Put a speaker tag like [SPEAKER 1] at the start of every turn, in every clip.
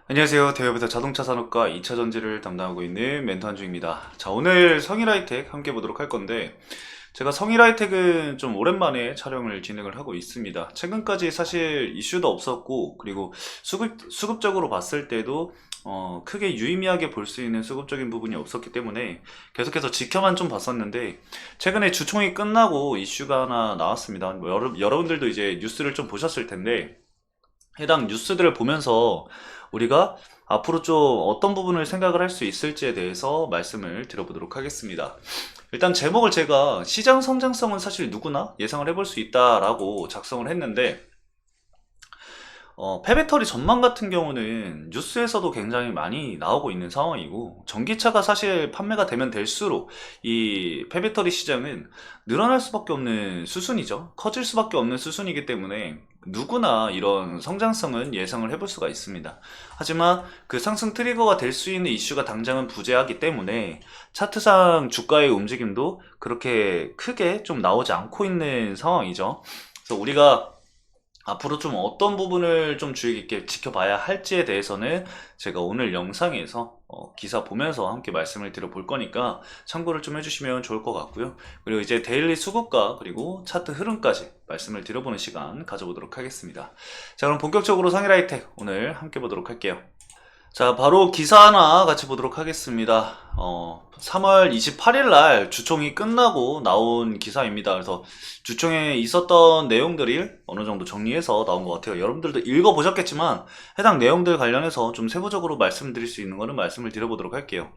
[SPEAKER 1] 안녕하세요. 대회부터 자동차 산업과 2차 전지를 담당하고 있는 멘토 한주입니다. 자, 오늘 성일하이텍 함께 보도록 할 건데, 제가 성일하이텍은 좀 오랜만에 촬영을 진행을 하고 있습니다. 최근까지 사실 이슈도 없었고, 그리고 수급적으로 봤을 때도 크게 유의미하게 볼 수 있는 수급적인 부분이 없었기 때문에 계속해서 지켜만 좀 봤었는데, 최근에 주총이 끝나고 이슈가 하나 나왔습니다. 뭐 여러분들도 이제 뉴스를 좀 보셨을 텐데, 해당 뉴스들을 보면서 우리가 앞으로 좀 어떤 부분을 생각을 할 수 있을지에 대해서 말씀을 드려보도록 하겠습니다. 일단 제목을 제가 시장 성장성은 사실 누구나 예상을 해볼 수 있다라고 작성을 했는데, 폐배터리 전망 같은 경우는 뉴스에서도 굉장히 많이 나오고 있는 상황이고, 전기차가 사실 판매가 되면 될수록 이 폐배터리 시장은 늘어날 수밖에 없는 수순이죠. 커질 수밖에 없는 수순이기 때문에 누구나 이런 성장성은 예상을 해볼 수가 있습니다. 하지만 그 상승 트리거가 될 수 있는 이슈가 당장은 부재하기 때문에 차트상 주가의 움직임도 그렇게 크게 좀 나오지 않고 있는 상황이죠. 그래서 우리가 앞으로 좀 어떤 부분을 좀 주의 깊게 지켜봐야 할지에 대해서는 제가 오늘 영상에서 기사 보면서 함께 말씀을 드려볼 거니까 참고를 좀 해주시면 좋을 것 같고요. 그리고 이제 데일리 수급과 그리고 차트 흐름까지 말씀을 드려보는 시간 가져보도록 하겠습니다. 자, 그럼 본격적으로 상일하이텍 오늘 함께 보도록 할게요. 자, 바로 기사 하나 같이 보도록 하겠습니다. 3월 28일 날 주총이 끝나고 나온 기사입니다. 그래서 주총에 있었던 내용들을 어느 정도 정리해서 나온 것 같아요. 여러분들도 읽어보셨겠지만 해당 내용들 관련해서 좀 세부적으로 말씀드릴 수 있는 거는 말씀을 드려보도록 할게요.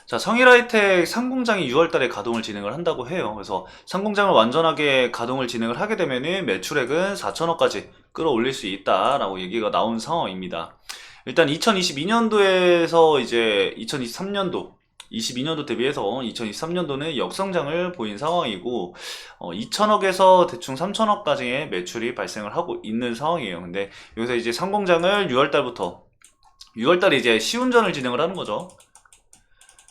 [SPEAKER 1] 자, 성일하이텍 상공장이 6월달에 가동을 진행을 한다고 해요. 그래서 상공장을 완전하게 가동을 진행을 하게 되면은 매출액은 4천억까지 끌어올릴 수 있다라고 얘기가 나온 상황입니다. 일단 2022년도에서 이제 2023년도 22년도 대비해서 2023년도는 역성장을 보인 상황이고 2천억에서 대충 3천억까지의 매출이 발생을 하고 있는 상황이에요. 근데 여기서 이제 상공장을 6월달에 이제 시운전을 진행을 하는 거죠.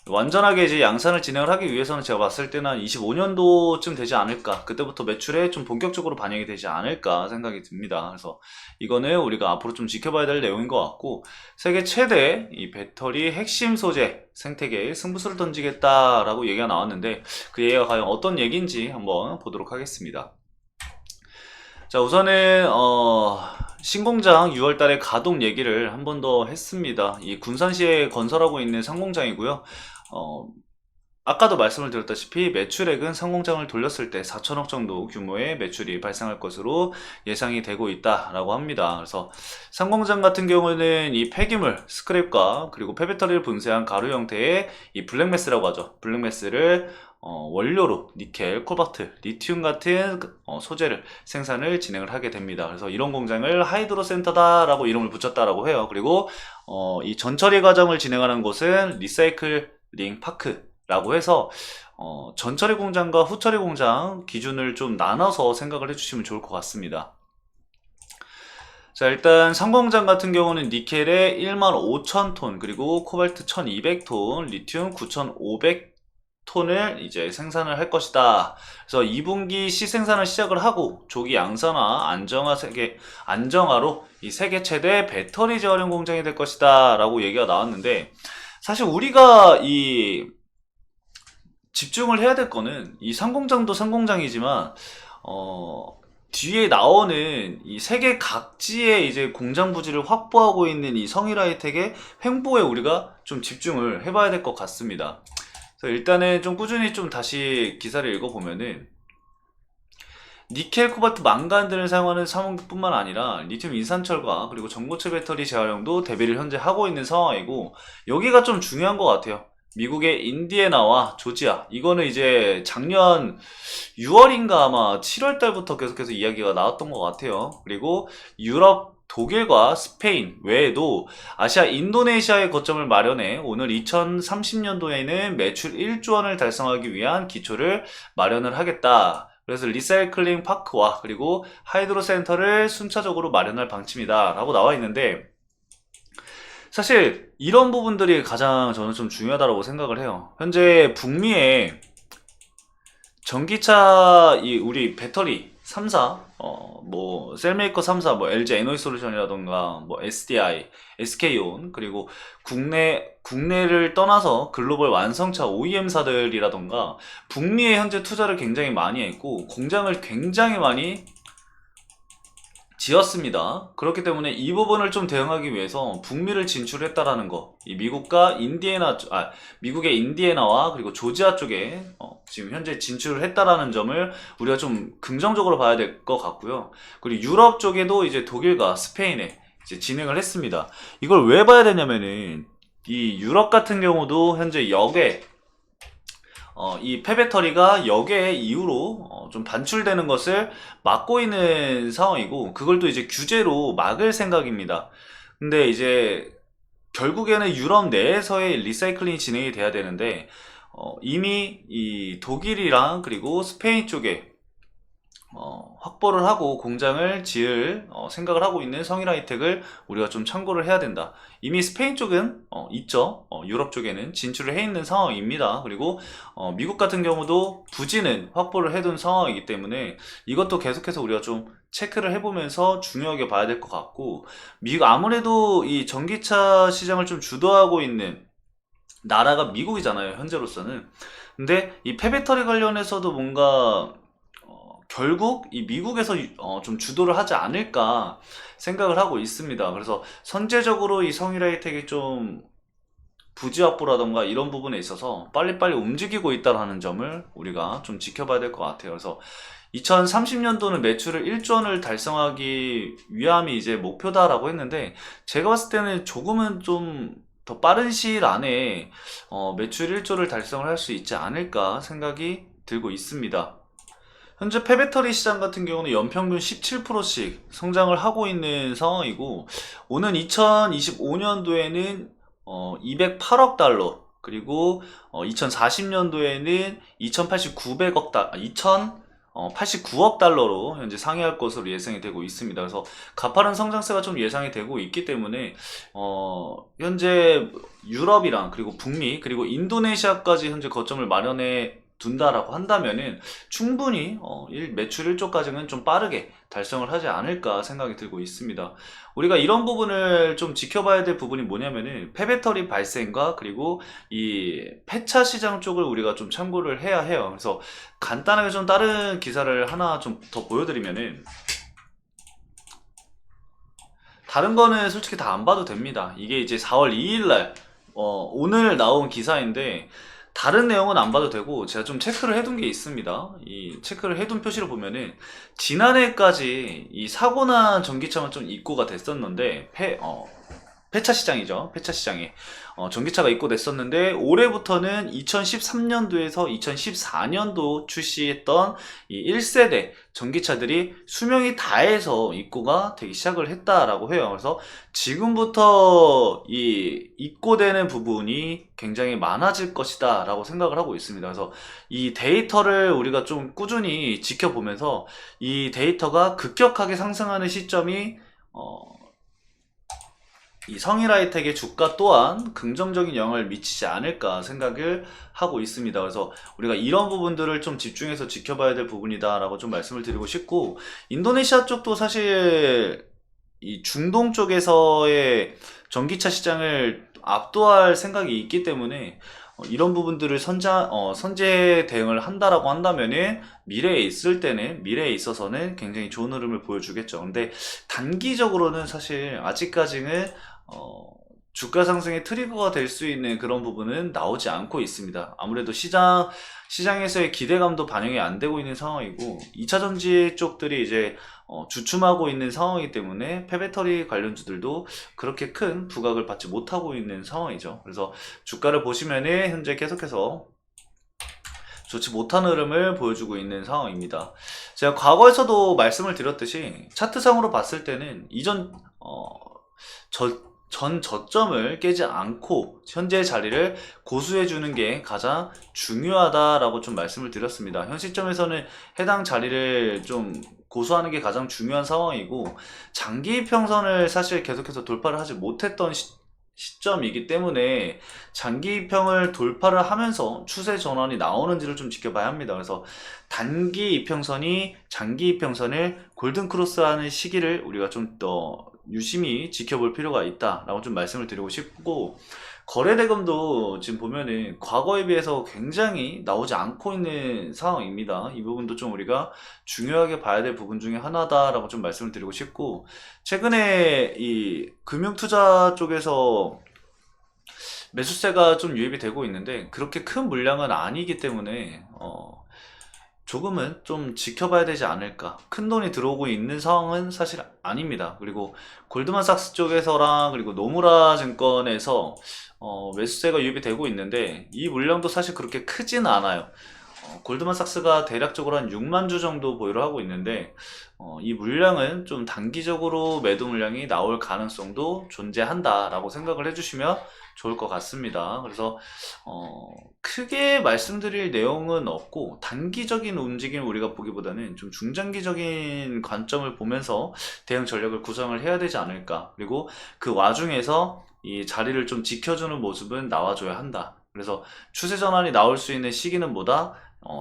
[SPEAKER 1] 완전하게 이제 양산을 진행을 하기 위해서는 제가 봤을 때는 한 25년도쯤 되지 않을까, 그때부터 매출에 좀 본격적으로 반영이 되지 않을까 생각이 듭니다. 그래서 이거는 우리가 앞으로 좀 지켜봐야 될 내용인 것 같고, 세계 최대 이 배터리 핵심 소재 생태계에 승부수를 던지겠다라고 얘기가 나왔는데, 그 얘기가 과연 어떤 얘기인지 한번 보도록 하겠습니다. 자, 우선은 신공장 6월달에 가동 얘기를 한 번 더 했습니다. 이 군산시에 건설하고 있는 상공장이고요. 어, 아까도 말씀을 드렸다시피 매출액은 상공장을 돌렸을 때 4천억 정도 규모의 매출이 발생할 것으로 예상이 되고 있다라고 합니다. 그래서 상공장 같은 경우는 이 폐기물, 스크랩과 그리고 폐배터리를 분쇄한 가루 형태의 이 블랙매스라고 하죠. 블랙매스를 원료로 니켈, 코발트, 리튬 같은 소재를 생산을 진행을 하게 됩니다. 그래서 이런 공장을 하이드로 센터다라고 이름을 붙였다라고 해요. 그리고 이 전처리 과정을 진행하는 곳은 리사이클링 파크라고 해서 전처리 공장과 후처리 공장 기준을 좀 나눠서 생각을 해주시면 좋을 것 같습니다. 자, 일단 상공장 같은 경우는 니켈에 15,000톤, 그리고 코발트 1,200톤, 리튬 9,500톤을 이제 생산을 할 것이다. 그래서 2분기 시생산을 시작을 하고 조기 양산화, 안정화로 이 세계 최대 배터리 재활용 공장이 될 것이다 라고 얘기가 나왔는데, 사실 우리가 이 집중을 해야 될 거는 이 상공장도 상공장이지만 뒤에 나오는 이 세계 각지의 이제 공장 부지를 확보하고 있는 이 성일하이텍의 횡보에 우리가 좀 집중을 해봐야 될 것 같습니다. 그래서 일단은 좀 꾸준히 좀 다시 기사를 읽어보면은 니켈, 코발트, 망간 등을 사용하는 사목뿐만 아니라 리튬 인산철과 그리고 전고체 배터리 재활용도 대비를 현재 하고 있는 상황이고, 여기가 좀 중요한 것 같아요. 미국의 인디애나와 조지아, 이거는 이제 작년 6월인가 아마 7월 달부터 계속해서 이야기가 나왔던 것 같아요. 그리고 유럽, 독일과 스페인 외에도 아시아, 인도네시아의 거점을 마련해 오늘 2030년도에는 매출 1조 원을 달성하기 위한 기초를 마련을 하겠다. 그래서 리사이클링 파크와 그리고 하이드로 센터를 순차적으로 마련할 방침이다 라고 나와 있는데, 사실 이런 부분들이 가장 저는 좀 중요하다고 생각을 해요. 현재 북미에 전기차, 우리 배터리 3사, 뭐 셀메이커 3사, 뭐 LG 에너지솔루션이라던가 뭐 SDI, SK온, 그리고 국내를 떠나서 글로벌 완성차 OEM사들이라던가 북미에 현재 투자를 굉장히 많이 했고 공장을 굉장히 많이 지었습니다. 그렇기 때문에 이 부분을 좀 대응하기 위해서 북미를 진출했다라는 거, 이 미국의 인디애나와 그리고 조지아 쪽에 지금 현재 진출을 했다라는 점을 우리가 좀 긍정적으로 봐야 될 것 같고요. 그리고 유럽 쪽에도 이제 독일과 스페인에 이제 진행을 했습니다. 이걸 왜 봐야 되냐면은 이 유럽 같은 경우도 현재 역에 이 폐배터리가 역의 이후로 좀 반출되는 것을 막고 있는 상황이고 그걸 또 이제 규제로 막을 생각입니다. 근데 이제 결국에는 유럽 내에서의 리사이클링이 진행이 돼야 되는데 이미 이 독일이랑 그리고 스페인 쪽에 확보를 하고 공장을 지을 생각을 하고 있는 성일하이텍을 우리가 좀 참고를 해야 된다. 이미 스페인 쪽은 있죠. 유럽 쪽에는 진출을 해 있는 상황입니다. 그리고 미국 같은 경우도 부지는 확보를 해둔 상황이기 때문에 이것도 계속해서 우리가 좀 체크를 해보면서 중요하게 봐야 될 것 같고 미국 아무래도 이 전기차 시장을 좀 주도하고 있는 나라가 미국이잖아요, 현재로서는. 근데 이 폐배터리 관련해서도 뭔가 결국 이 미국에서 좀 주도를 하지 않을까 생각을 하고 있습니다. 그래서 선제적으로 이 성일하이텍이 좀 부지 확보라던가 이런 부분에 있어서 빨리빨리 움직이고 있다는 점을 우리가 좀 지켜봐야 될 것 같아요. 그래서 2030년도는 매출을 1조 원을 달성하기 위함이 이제 목표다라고 했는데 제가 봤을 때는 조금은 좀 더 빠른 시일 안에 매출 1조를 달성을 할 수 있지 않을까 생각이 들고 있습니다. 현재 폐배터리 시장 같은 경우는 연평균 17%씩 성장을 하고 있는 상황이고 오는 2025년도에는 208억 달러 그리고 2040년도에는 2,089억 달러로 현재 상회할 것으로 예상이 되고 있습니다. 그래서 가파른 성장세가 좀 예상이 되고 있기 때문에 현재 유럽이랑 그리고 북미 그리고 인도네시아까지 현재 거점을 마련해 둔다라고 한다면은 충분히 매출 1조까지는 좀 빠르게 달성을 하지 않을까 생각이 들고 있습니다. 우리가 이런 부분을 좀 지켜봐야 될 부분이 뭐냐면은 폐배터리 발생과 그리고 이 폐차 시장 쪽을 우리가 좀 참고를 해야 해요. 그래서 간단하게 좀 다른 기사를 하나 좀 더 보여드리면은 다른 거는 솔직히 다 안 봐도 됩니다. 이게 이제 4월 2일 날 오늘 나온 기사인데 다른 내용은 안 봐도 되고 제가 좀 체크를 해둔 게 있습니다. 이 체크를 해둔 표시를 보면은 지난해까지 이 사고난 전기차만 좀 입고가 됐었는데 폐차 시장이죠. 폐차 시장에 전기차가 입고됐었는데 올해부터는 2013년도에서 2014년도 출시했던 이 1세대 전기차들이 수명이 다해서 입고가 되기 시작을 했다라고 해요. 그래서 지금부터 이 입고되는 부분이 굉장히 많아질 것이다 라고 생각을 하고 있습니다. 그래서 이 데이터를 우리가 좀 꾸준히 지켜보면서 이 데이터가 급격하게 상승하는 시점이 이 성일하이텍의 주가 또한 긍정적인 영향을 미치지 않을까 생각을 하고 있습니다. 그래서 우리가 이런 부분들을 좀 집중해서 지켜봐야 될 부분이다 라고 좀 말씀을 드리고 싶고 인도네시아 쪽도 사실 이 중동 쪽에서의 전기차 시장을 압도할 생각이 있기 때문에 이런 부분들을 선제 대응을 한다라고 한다면은 미래에 있어서는 굉장히 좋은 흐름을 보여주겠죠. 근데 단기적으로는 사실 아직까지는 주가 상승의 트리거가 될 수 있는 그런 부분은 나오지 않고 있습니다. 아무래도 시장에서의 기대감도 반영이 안 되고 있는 상황이고 2차 전지 쪽들이 이제 주춤하고 있는 상황이기 때문에 폐배터리 관련주들도 그렇게 큰 부각을 받지 못하고 있는 상황이죠. 그래서 주가를 보시면은 현재 계속해서 좋지 못한 흐름을 보여주고 있는 상황입니다. 제가 과거에서도 말씀을 드렸듯이 차트상으로 봤을 때는 이전 전 저점을 깨지 않고 현재의 자리를 고수해주는 게 가장 중요하다라고 좀 말씀을 드렸습니다. 현 시점에서는 해당 자리를 좀 고수하는 게 가장 중요한 상황이고 장기 평선을 사실 계속해서 돌파를 하지 못했던 시점이기 때문에 장기 이평을 돌파를 하면서 추세 전환이 나오는지를 좀 지켜봐야 합니다. 그래서 단기 이평선이 장기 이평선을 골든 크로스하는 시기를 우리가 좀 더 유심히 지켜볼 필요가 있다라고 좀 말씀을 드리고 싶고, 거래대금도 지금 보면은 과거에 비해서 굉장히 나오지 않고 있는 상황입니다. 이 부분도 좀 우리가 중요하게 봐야 될 부분 중에 하나다라고 좀 말씀을 드리고 싶고, 최근에 이 금융투자 쪽에서 매수세가 좀 유입이 되고 있는데 그렇게 큰 물량은 아니기 때문에 조금은 좀 지켜봐야 되지 않을까. 큰 돈이 들어오고 있는 상황은 사실 아닙니다. 그리고 골드만삭스 쪽에서랑 그리고 노무라 증권에서 매수세가 유입이 되고 있는데 이 물량도 사실 그렇게 크진 않아요. 골드만삭스가 대략적으로 한 6만 주 정도 보유를 하고 있는데 이 물량은 좀 단기적으로 매도 물량이 나올 가능성도 존재한다라고 생각을 해주시면 좋을 것 같습니다. 그래서 크게 말씀드릴 내용은 없고, 단기적인 움직임을 우리가 보기보다는 좀 중장기적인 관점을 보면서 대응 전략을 구성을 해야 되지 않을까. 그리고 그 와중에서 이 자리를 좀 지켜주는 모습은 나와줘야 한다. 그래서 추세 전환이 나올 수 있는 시기는 뭐다?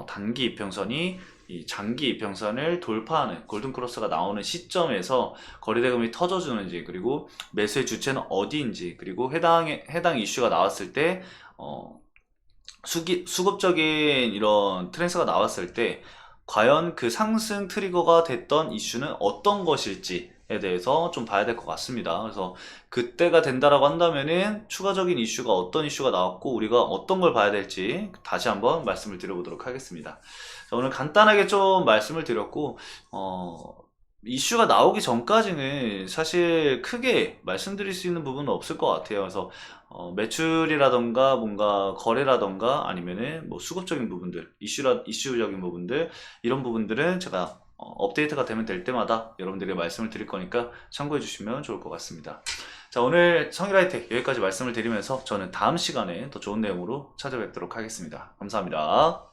[SPEAKER 1] 단기 이평선이 이 장기 이평선을 돌파하는 골든크로스가 나오는 시점에서 거래대금이 터져주는지, 그리고 매수의 주체는 어디인지, 그리고 해당 이슈가 나왔을 때 수급적인 이런 트렌드가 나왔을 때 과연 그 상승 트리거가 됐던 이슈는 어떤 것일지에 대해서 좀 봐야 될 것 같습니다. 그래서 그때가 된다라고 한다면은 추가적인 이슈가 어떤 이슈가 나왔고 우리가 어떤 걸 봐야 될지 다시 한번 말씀을 드려보도록 하겠습니다. 자, 오늘 간단하게 좀 말씀을 드렸고, 이슈가 나오기 전까지는 사실 크게 말씀드릴 수 있는 부분은 없을 것 같아요. 그래서 매출이라던가 뭔가 거래라던가 아니면은 뭐 수급적인 부분들, 이슈적인 부분들, 이런 부분들은 제가 업데이트가 되면 될 때마다 여러분들에게 말씀을 드릴 거니까 참고해 주시면 좋을 것 같습니다. 자, 오늘 성일하이텍 여기까지 말씀을 드리면서 저는 다음 시간에 더 좋은 내용으로 찾아뵙도록 하겠습니다. 감사합니다.